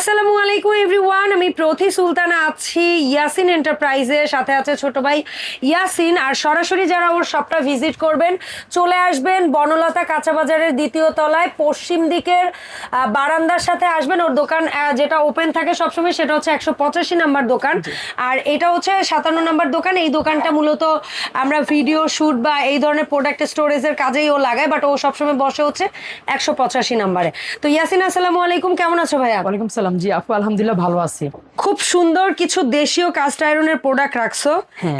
আসসালামু আলাইকুম এভরিওয়ান, আমি প্রথি সুলতানা আছি ইয়াসিন এন্টারপ্রাইজের সাথে আছে ছোট ভাই ইয়াসিন। আর সরাসরি যারা ওর শপটা ভিজিট করবেন চলে আসবেন বনলতা কাঁচা বাজারের দ্বিতীয় তলায় পশ্চিম দিকের বারান্দার সাথে আসবেন। ওর দোকান যেটা ওপেন থাকে সবসময় সেটা হচ্ছে 185 নাম্বার দোকান, আর এটা হচ্ছে 57 নাম্বার দোকান। এই দোকানটা মূলত আমরা ভিডিও শুট বা এই ধরনের প্রোডাক্ট স্টোরেজের কাজেই ও লাগায়, বাট ও সবসময় বসে হচ্ছে 185 নাম্বারে। তো ইয়াসিন আসসালামু আলাইকুম, কেমন আছো ভাইয়া? ওয়ালাইকুম সালাম। জি আপু আলহামদুলিল্লাহ ভালো আছি। খুব সুন্দর কিছু দেশীয় কাস্ট আয়রনের প্রোডাক্ট রাখছো,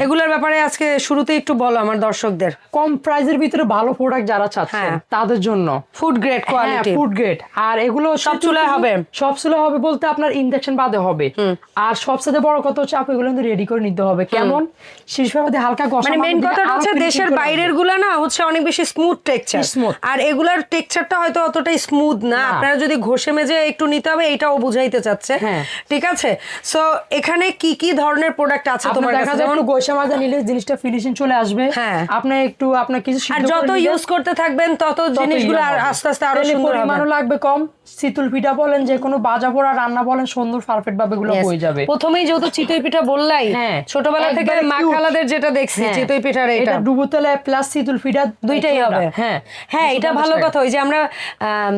এগুলোর ব্যাপারে আজকে শুরুতে একটু বলো আমার দর্শকদের। কম প্রাইসের ভিতরে ভালো প্রোডাক্ট যারা চাচ্ছেন তাদের জন্য food grade quality, food grade. আর এগুলো সব চুলায় হবে, সব চুলায় হবে বলতে আপনার ইন্ডাকশন বাদে হবে। আর সবচেয়ে বড় কথা হচ্ছে আপু এগুলো কিন্তু রেডি করে নিতে হবে। কেমন শীর্ষভাবে হালকা ঘষা, মানে মেইন কথাটা হচ্ছে দেশের বাইরের গুলা না হচ্ছে অনেক বেশি স্মুথ টেক্সচার, আর এগুলার টেক্সচারটা হয়তো অতটাই স্মুথ না। আপনারা যদি ঘষে মেজে একটু নিতে হবে, এটাও বুঝাইতে চাচ্ছে। ঠিক আছে, সো এখানে কি কি ধরনের প্রোডাক্ট আছে তোমার কাছে? যেমন ঘষা মাজা নিলে জিনিসটা ফিনিশিং চলে আসবে। আপনি একটু আপনার কিছু আর যত ইউজ করতে থাকবেন তত জিনিসগুলো আস্তে আস্তে আরো সুন্দর হবে। পরিমাণও লাগবে কম। চিতল পিঠা বলেন, যে কোনো ভাজা পোড়া রান্না বলেন, সুন্দর পারফেক্ট ভাবে এগুলো হয়ে যাবে। প্রথমেই যেহেতু চিতই পিঠা বললাই, ছোটবেলা থেকে মা খালাদের যেটা দেখছি চিতই পিঠার এটা ডুবোতেলে প্লাস চিতল পিঠা দুইটাই হবে। হ্যাঁ এটা ভালো কথা। ওই যে আমরা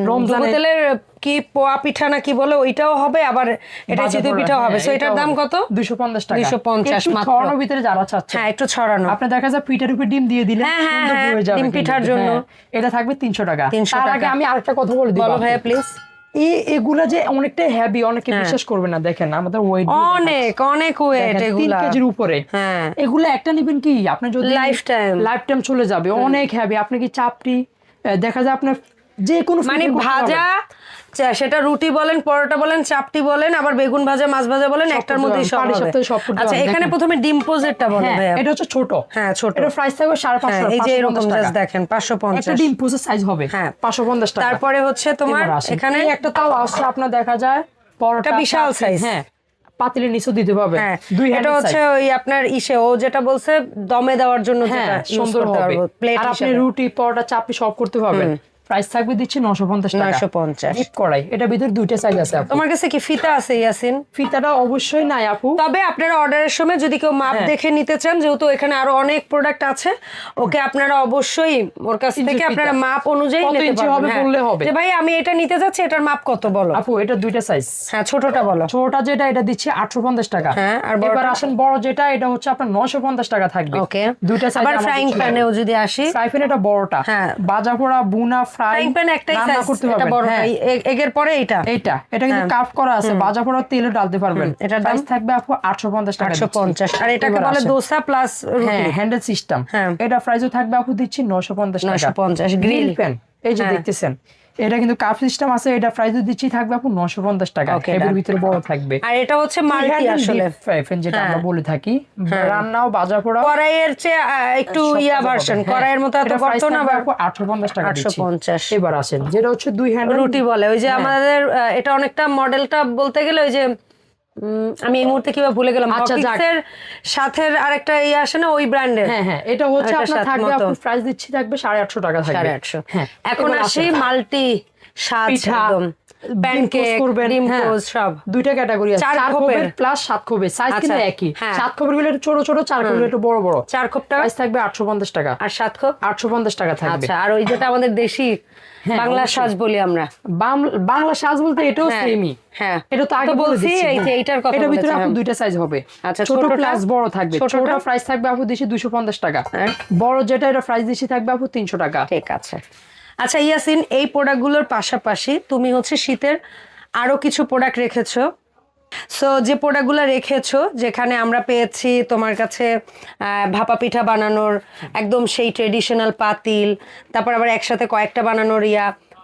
ডুবোতেলের কি পোয়া পিঠা না কি বলে ওইটাও হবে, আবার এটা চিতই পিঠাও হবে। সো এটার দাম কত? 250 টাকা। 250 মাত্র। ছড়ানোর ভিতরে যারা চাচ্ছে, হ্যাঁ একটু ছড়ানো। আপনি দেখা যায় পিঠার উপর ডিম দিয়ে দিলেন, সুন্দর হয়ে যাবে ডিম পিঠার জন্য। এটা থাকবে 300 টাকা। 300 তার টাকা। আগে আমি আরেকটা কথা বলে দিই। বলো ভাইয়া প্লিজ। এগুলা যে অনেকটা হেভি, অনেকে বিশ্বাস করবে না। দেখেন আমাদের ওয়েট অনেক ওয়েট, এগুলা 3 কেজির উপরে। এগুলা একটা নেবেন কি আপনি যদি লাইফ টাইম চলে যাবে। অনেক হেভি। আপনি কি চাপটি দেখা যায় আপনার যে কোনো মানে ভাজা, সেটা রুটি বলেন, পরোটা বলেন, চাপটি বলেন, আবার বেগুন ভাজা, মাছ ভাজা বলেন, একটার মধ্যেই সব হবে। আচ্ছা এখানে প্রথমে ডিম পোজেরটা বলো ভাইয়া। এটা হচ্ছে ছোট। ছোট। এটা প্রাইস থাকবে 550। এই যে এরকম জাস্ট দেখেন 550। একটা ডিম পোজের সাইজ হবে 550 টাকা। তারপরে হচ্ছে তোমার এখানে একটা তাও আসছে আপনার দেখা যায় পরোটা বিশাল সাইজ। পাতিলের নিচে দিতে পারবে। এটা হচ্ছে ওই আপনার ও যেটা বলছে দমে দেওয়ার জন্য যেটা সুন্দর হবে। আর আপনি রুটি পরোটা চাপটি সব করতে পারবেন। প্রাইস থাকবে দিচ্ছি 950 টাকা। 950 ডিপ কড়াই। এটা ভিতর দুইটা সাইজ আছে আপু। তোমার কাছে কি ফিতা আছে ইয়াসিন? ফিতাটা অবশ্যই নাই আপু, তবে আপনারা অর্ডারের সময় যদি কেউ মাপ দেখে নিতে চান, যেহেতু এখানে আরো অনেক প্রোডাক্ট আছে, ওকে আপনারা অবশ্যই ওর কাছ থেকে আপনারা মাপ অনুযায়ী নিতে পারবেন। যে ভাই আমি এটা নিতে যাচ্ছি, এটার মাপ কত বলো? আপু এটা দুইটা সাইজ। ছোটটা বলো। ছোটটা যেটা এটা দিচ্ছি 850 টাকা। আর এবার আসেন বড় যেটা, এটা হচ্ছে আপনার 950 টাকা থাকবে। ওকে, দুইটা সাইজ। আবার ফ্রাইং প্যানেও যদি আসি, ফ্রাই প্যান এটা বড়টা। ভাজা পোড়া বুনা ফ্রাইং প্যান একটাই সাইজ, এটা বড়। এগের পরে এটা কিন্তু কাট করা আছে। ভাজা পোড়া তেলে ডালতে পারবেন। এটার দাম থাকবে আপু 850 টাকা। 850। আর এটাকে বলে দোসা প্লাস হ্যান্ডেল সিস্টেম। এটা প্রাইসও থাকবে আপু দিচ্ছি 950 টাকা। 950। গ্রিল প্যান এই যে দেখতেছেন, এটা কিন্তু কাপ সিস্টেম আছে। এটা প্রাইসও দিচ্ছি থাকবে আপু 950 টাকা। এর ভিতরে বড় থাকবে। আর এটা হচ্ছে মাল্টি আসলে ফ্রাই প্যান যেটা আমরা বলে থাকি। রান্নাও ভাজা পোড়া কড়াইয়ের চেয়ে একটু ভার্সন, কড়াইয়ের মতো এত করতো না। 850 টাকা দিচ্ছি। 850। এবার আসেন যেটা হচ্ছে 2 হ্যান্ডেল রুটি বলে। ওই যে আমাদের এটা অনেকটা মডেলটা বলতে গেলে ওই যে আমি এই মুহূর্তে কিভাবে ভুলে গেলাম, হকিসের সাথে আরেকটা আসে না ওই ব্র্যান্ডের। এটা হচ্ছে আপনার থাকবে আপু প্রাইস দিচ্ছি থাকবে 850 টাকা থাকবে। 850। এখন আসি মাল্টি স্বাদ, একদম প্যানকেক, ডিম পোজ সব দুইটা ক্যাটাগরি আছে। 4 খোপের প্লাস 7 খোপের সাইজ কিন্তু একই। 7 খোপের গুলো একটু ছোট ছোট, 4 খোপের একটু বড় বড়। 4 খোপ প্রাইস থাকবে 850 টাকা। আর 7 খোপ 850 টাকা থাকবে। আচ্ছা, আর ওই যেটা আমাদের দেশি বাংলা সাজ বলি আমরা, বাংলা সাজ বলতে এটাও সেমই। এটা তো আগে বলছি। এইটার কথা এটার ভিতরে আপু দুইটা সাইজ হবে। আচ্ছা, ছোট প্লাস বড় থাকবে। ছোটটা প্রাইস থাকবে আপু দিছি 250 টাকা। বড় যেটা এটা প্রাইস দিছি থাকবে আপু 300 টাকা। ঠিক আছে। আচ্ছা ইয়াসিন, এই প্রোডাক্টগুলোর পাশাপাশি তুমি হচ্ছে শীতের আরো কিছু প্রোডাক্ট রেখেছো। সো যে প্রোডাক্টগুলো রেখেছো, যেখানে আমরা পেয়েছি তোমার কাছে ভাপা পিঠা বানানোর একদম সেই ট্রেডিশনাল পাতিল, তারপর আবার একসাথে কয়েকটা বানানোর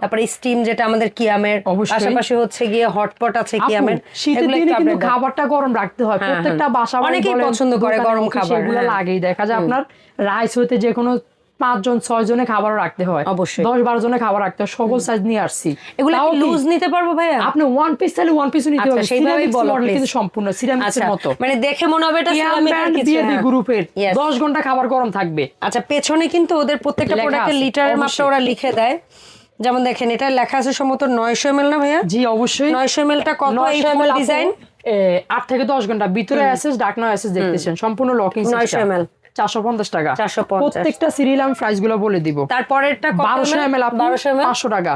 তারপরে স্টিম যেটা আমাদের কিয়ামের, পাশাপাশি হচ্ছে গিয়ে হটপট আছে কিয়ামের। শীতের দিনে কিন্তু খাবারটা গরম রাখতে হয়। প্রত্যেকটা বাসা অনেকেই পছন্দ করে গরম খাবার, এগুলো লাগেই। দেখা যায় আপনার রাইস হতে যে কোনো 5 জন 6 জনে খাবার রাখতে হয়, অবশ্যই 10-12 জনে খাবার রাখতে হয়। সকল সাইজ নিয়ে আসছি। এগুলো কি লুজ নিতে পারবো ভাইয়া? আপনি ওয়ান পিস চাইলে ওয়ান পিসও নিতে পারবেন। সেইভাবেই বলো কিন্তু সম্পূর্ণ সিরামিক্সের মতো, মানে দেখে মনে হবে এটা সিরামিকের কিছু গ্রুপের 10 ঘন্টা খাবার গরম থাকবে। আচ্ছা, পেছনে কিন্তু ওদের প্রত্যেকটা প্রোডাক্টের লিটারের মাপটা ওরা লিখে দেয়, যেমন দেখেন এটা লেখা আছে সম্ভবত 900 ml না ভাইয়া? জি অবশ্যই। 900 ml টা কত? এই ফুল ডিজাইন 8 থেকে 10 ঘন্টা ভিতরে অ্যাসেস ডাকনা অ্যাসেস দেখতেছেন সম্পূর্ণ লকিং সিস্টেম। 900 ml 450 টাকা। 450 প্রত্যেকটা সিরিয়াল আমি প্রাইস গুলো বলে দিব। তারপরেরটা কত? 1200 ml 500 টাকা।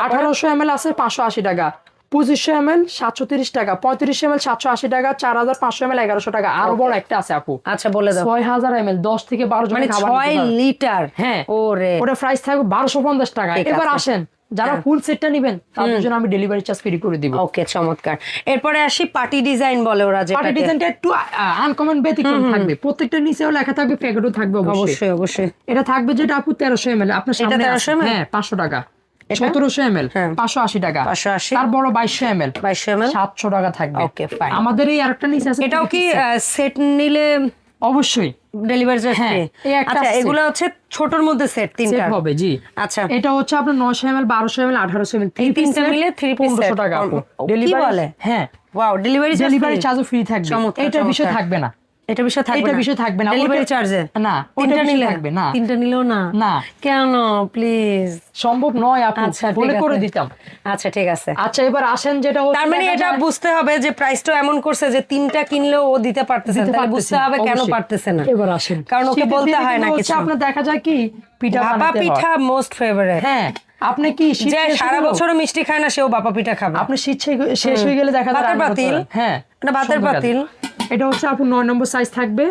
1800 ml আছে 580 টাকা। 2500 ml 730 টাকা। 3500 ml 780 টাকা। 4500 ml 1100 টাকা। আরো বড় একটা আছে আপু। আচ্ছা বলে দাও। 6000 ml 10 থেকে 12 জন মানে খাবার 6 লিটার। হ্যাঁ ওরে ওটা প্রাইস থাকবে 1250 টাকা। এবার আসেন যারা ফুল সেটটা নেবেন তাদের জন্য আমি ডেলিভারি চার্জ ফ্রি করে দিব। ওকে চমৎকার। এরপরে আসি পার্টি ডিজাইন বলে ওরা, যেটা পার্টি ডিজাইনটা একটু আনকমন ব্যতিক্রম থাকবে। প্রত্যেকটা নিচেও লেখা থাকবে, প্যাকেটও থাকবে অবশ্যই অবশ্যই। এটা থাকবে যেটা আপু 1300 ml আপনার সামনে। 1300 ml? হ্যাঁ 500 টাকা। 1700 ml 580 টাকা। 580। তার বড় 2200 ml 700 টাকা থাকবে। Okay fine. আমাদের এই আরেকটা নিচে আছে। এটাও কি সেট নিলে অবশ্যই ডেলিভারি চার্জ ফ্রি? এই একটা আচ্ছা এগুলো হচ্ছে ছোটর মধ্যে সেট তিনটা হবে। জি আচ্ছা। এটা হচ্ছে আপনার 900 ml 1200 ml 1800 ml এই তিনটা মিলে 3 পিস 1500 টাকা আপু। ডেলিভারি বলে? হ্যাঁ ওয়াও, ডেলিভারি চার্জও ফ্রি থাকবে। এটা বিষয় থাকবে না। এটা বিষয় থাকবে না। এটা বিষয় থাকবে না ডেলিভারি চার্জে না। তিনটা নিলে থাকবে না। তিনটা নিলেও না? না কেন প্লিজ? সম্ভব নয় আপু। আচ্ছা বলে করে দিতাম। আচ্ছা ঠিক আছে। আচ্ছা এবার আসেন যেটা হচ্ছে তার মানে এটা বুঝতে হবে যে প্রাইসটা এমন করছে যে তিনটা কিনলেও ও দিতে পারতেছে, তাহলে বুঝতে হবে কেন পারতেছে না। এবার আসেন কারণ ওকে বলতে হয় না কিছু। আপনার দেখা যায় কি পিঠা ভাপা বানাতে হয়। পিঠা মোস্ট ফেভারিট। হ্যাঁ আপনি কি যে সারা বছরও মিষ্টি খায় না সেও ভাপা পিঠা খাবে। আপনি শীত শেষ হয়ে গেলে দেখা যায় ভাতের পাতিল। হ্যাঁ এটা ভাতের পাতিল। এটা হচ্ছে আপু 9 নম্বর সাইজ থাকবে।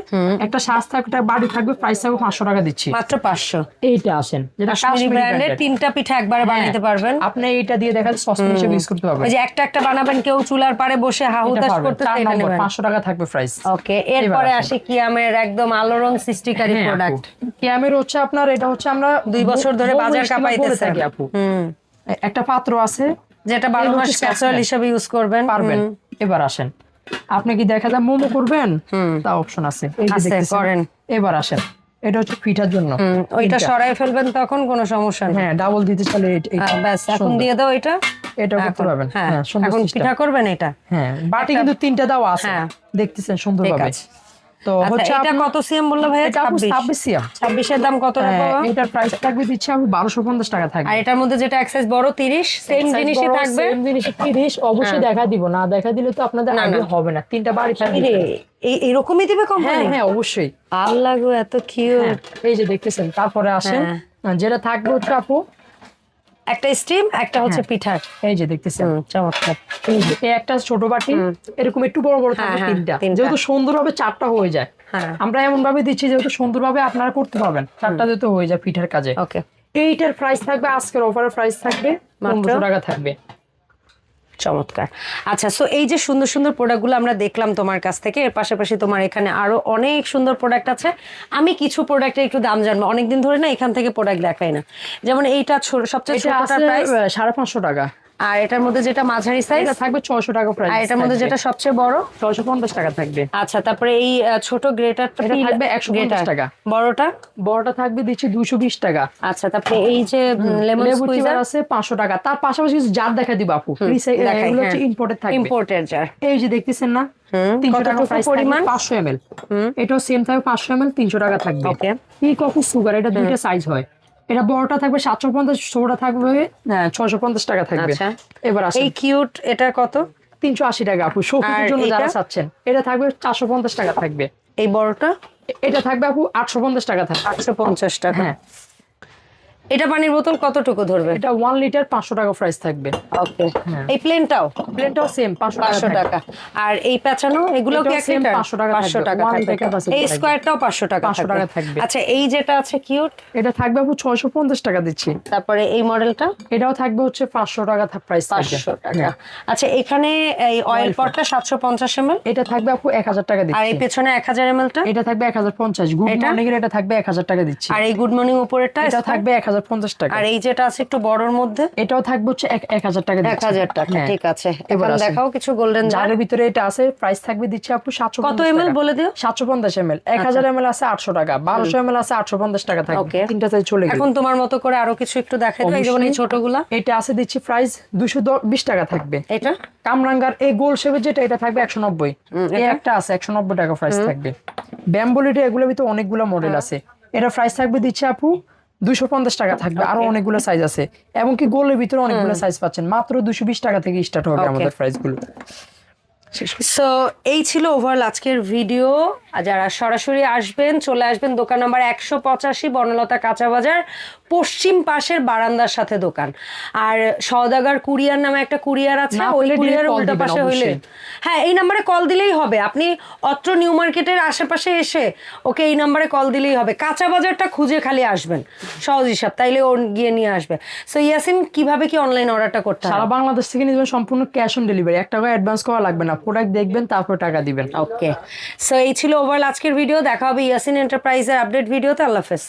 একটা সাজ থাকবে, একটা বাড়ি থাকবে, প্রাইস থাকবে 500 টাকা দিচ্ছি মাত্র 500। এইটা আসেন যেটা কাশ্মীরি ব্র্যান্ডের তিনটা পিঠা একবারে বানাতে পারবেন। আপনি এইটা দিয়ে দেখা যায় সসপ্যান হিসেবে ইউজ করতে পারবেন। ওই যে একটা একটা বানাবেন, কেউ চুলার পারে বসে হাহুতাশ করতে চায় না। 500 টাকা থাকবে প্রাইস। ওকে এরপরে আসি কিয়ামের একদম আলোড়ন সৃষ্টিকারী প্রোডাক্ট। কিয়ামের হচ্ছে আপনার এটা হচ্ছে আমরা 2 বছর ধরে বাজার কাঁপাইতেছে আপু। একটা পাত্র আছে যেটা 12 মাস ক্যাসারোল হিসেবে ইউজ করবেন পারবেন। এবার আসেন আপনি কি দেখা যায় মোমো করবেন, তা অপশন আছে। এই যে দেখতেছেন করেন। এবার আসেন এটা হচ্ছে পিঠার জন্য। ওইটা সরাই ফেলবেন তখন কোনো সমস্যা নেই। হ্যাঁ ডাবল দিতে চলে ব্যাস এখন দিয়ে দাও এটা। এটা করতে পারবেন। হ্যাঁ সুন্দর এখন পিঠা করবেন এটা। হ্যাঁ বাটি কিন্তু তিনটা দাও আছে, দেখতেছেন সুন্দরভাবে। তো হচ্ছে এটা কত সিএম বললো ভাই? 26 সিএম। 26 এর দাম কত রাখবো? এটার প্রাইস থাকবে দিচ্ছি আমি 1250 টাকা থাকবে। আর এটার মধ্যে যেটা এক্সাইজ বড় 30 সেম জিনিসই থাকবে। সেম জিনিসই 30 অবশ্যই দেখা দিব, না দেখা দিলে তো আপনাদের আইডিয়া হবে না। তিনটা বাড়ি থাকবে। এরকমই দিবে কোম্পানি? হ্যাঁ অবশ্যই। আল্লাহ গো এত কিউট। এই যে দেখতেছেন। তারপরে আসেন যেটা থাকবে হচ্ছে আপু একটা স্টিম, একটা হচ্ছে পিঠা। এই যে দেখতেছেন চমৎকার। এই একটা ছোট বাটি, এরকম একটু বড় বড় থাকবে তিনটা, যেহেতু সুন্দরভাবে চারটা হয়ে যায়। আমরা এমন ভাবে দিচ্ছি যেহেতু সুন্দরভাবে আপনারা করতে পারবেন, চারটা যেহেতু হয়ে যায় পিঠার কাজে। ওকে এইটার প্রাইস থাকবে আজকের অফারের প্রাইস থাকবে 1500 টাকা থাকবে। চমৎকার। আচ্ছা সো এই যে সুন্দর সুন্দর প্রোডাক্টগুলো আমরা দেখলাম তোমার কাছ থেকে, এর পাশাপাশি তোমার এখানে আরো অনেক সুন্দর প্রোডাক্ট আছে। আমি কিছু প্রোডাক্টের একটু দাম জানবো, অনেকদিন ধরে না এখান থেকে প্রোডাক্ট দেখাই না। যেমন এইটা সবচেয়ে ছোটটার প্রাইস 550 টাকা। আর এটার মধ্যে যেটা মাঝারি সাইজ থাকবে 600 টাকা প্রাইস। আর এটার মধ্যে যেটা সবচেয়ে বড় 650 টাকা থাকবে। আচ্ছা তারপরে এই ছোট গ্রেটারটা থাকবে 150 টাকা। বড়টা থাকবে দিচ্ছি 220 টাকা। আচ্ছা তারপরে এই যে লেমন স্কুইজার আছে 500 টাকা। তার পাশাপাশি জার দেখা দিব আপু, এগুলো হচ্ছে ইম্পোর্টেড থাকবে। Imported jar. এই যে দেখতেছেন না 300 টাকা প্রাইস পরিমাণ 500 ml। এটাও সেম থাকবে 500 ml 300 টাকা থাকবে। ওকে এই কফি সুগার এটা দুইটা সাইজ হয়। এটা বড়টা থাকবে 750, ছোটটা থাকবে 650 টাকা থাকবে। এবার আসেন এই কিউট এটা কত? 380 টাকা আপু। শৌখিনের জন্য যারা চাচ্ছেন এটা থাকবে 450 টাকা থাকবে। এই বড়টা এটা থাকবে আপু 850 টাকা থাকবে। 850 টাকা। হ্যাঁ এটা পানির বোতল কতটুকু ধরবে? এটা 1 লিটার 500 টাকা প্রাইস থাকবে। ওকে এই প্লেনটাও সেম 500 টাকা। আর এই পেঁচানো এগুলো কি 1 লিটার? 500 টাকা 500 টাকা থাকবে। এই স্কয়ারটাও 500 টাকা থাকবে। আচ্ছা এই যেটা আছে কিউট এটা থাকবে আপু 650 টাকা দিচ্ছি। তারপরে এই মডেলটা এটাও থাকবে হচ্ছে 500 টাকা প্রাইস থাকবে। 500 টাকা। আচ্ছা এখানে এই অয়েল পটটা 750 ml এটা থাকবে আপু 1000 টাকা দিচ্ছি। আর এই পেছনে 1000 ml টা এটা থাকবে 1050। গুড মর্নিং এর এটা থাকবে 1000 টাকা দিচ্ছি। আর এই গুড মর্নিং উপরেরটা এটা থাকবে 1050 টাকা। আর এই যেটা আছে একটু বড়র মধ্যে এটাও থাকবে হচ্ছে 1000 টাকা দিচ্ছি। 1000 টাকা ঠিক আছে। এবার দেখাও কিছু গোল্ডেন জারের ভিতরে এটা আছে, প্রাইস থাকবে দিচ্ছি আপু 750 কত ml বলে দিও? 750 ml। 1000 ml আছে 800 টাকা, 1200 ml আছে 850 টাকা থাকবে। তিনটা সাইজ চলে গেল। এখন তোমার মতো করে আরো কিছু একটু দেখাই দাও। এই যেমন এই ছোটগুলা এটা আছে দিচ্ছি প্রাইস 220 টাকা থাকবে। এটা কামরাঙ্গার এই গোল শেপের যেটা এটা থাকবে 190। এই একটা আছে 190 টাকা প্রাইস থাকবে। ব্যাম্বোলিটা এগুলোর ভিতরে অনেকগুলো মডেল আছে। এটা প্রাইস থাকবে দিচ্ছি আপু 250 টাকা থাকবে, আরো অনেকগুলো সাইজ আছে, এবং কি গোলের ভিতরে অনেকগুলো সাইজ পাচ্ছেন, মাত্র 220 টাকা থেকে স্টার্ট হবে আমাদের প্রাইস গুলো। সো এই ছিল ওভারঅল আজকের ভিডিও। যারা সরাসরি আসবেন চলে আসবেন দোকান নাম্বার 185 বনলতা কাঁচা বাজার, পশ্চিম পাশের বারান্দার সাথে দোকান। আর সওদাগর কুরিয়ার নামে একটা কুরিয়ার আছে, না ওই পেলে কুরিয়ার direct call উল্টা দিবেন পাশে হইলে অবশ্যই। হ্যাঁ এই নাম্বারে কল দিলেই হবে। আপনি অত্র নিউ মার্কেটের আশেপাশে এসে ওকে এই নাম্বারে কল দিলেই হবে। কাঁচা বাজারটা খুঁজে খালি আসবেন, সহজ হিসাব, তাইলে ও গিয়ে নিয়ে আসবে। সো ইয়াসিন কিভাবে কি অনলাইন অর্ডারটা করতে সারা হবে? বাংলাদেশ থেকে নিবেন, সম্পূর্ণ ক্যাশ অন ডেলিভারি, 1 টাকা অ্যাডভান্স করা লাগবে না, প্রোডাক্ট দেখবেন তারপর টাকা দিবেন। ওকে, সো এই ছিল ওভারঅল আজকের ভিডিও। দেখা হবে ইয়াসিন এন্টারপ্রাইজের আপডেট ভিডিওতে। আল্লাহ হাফেজ।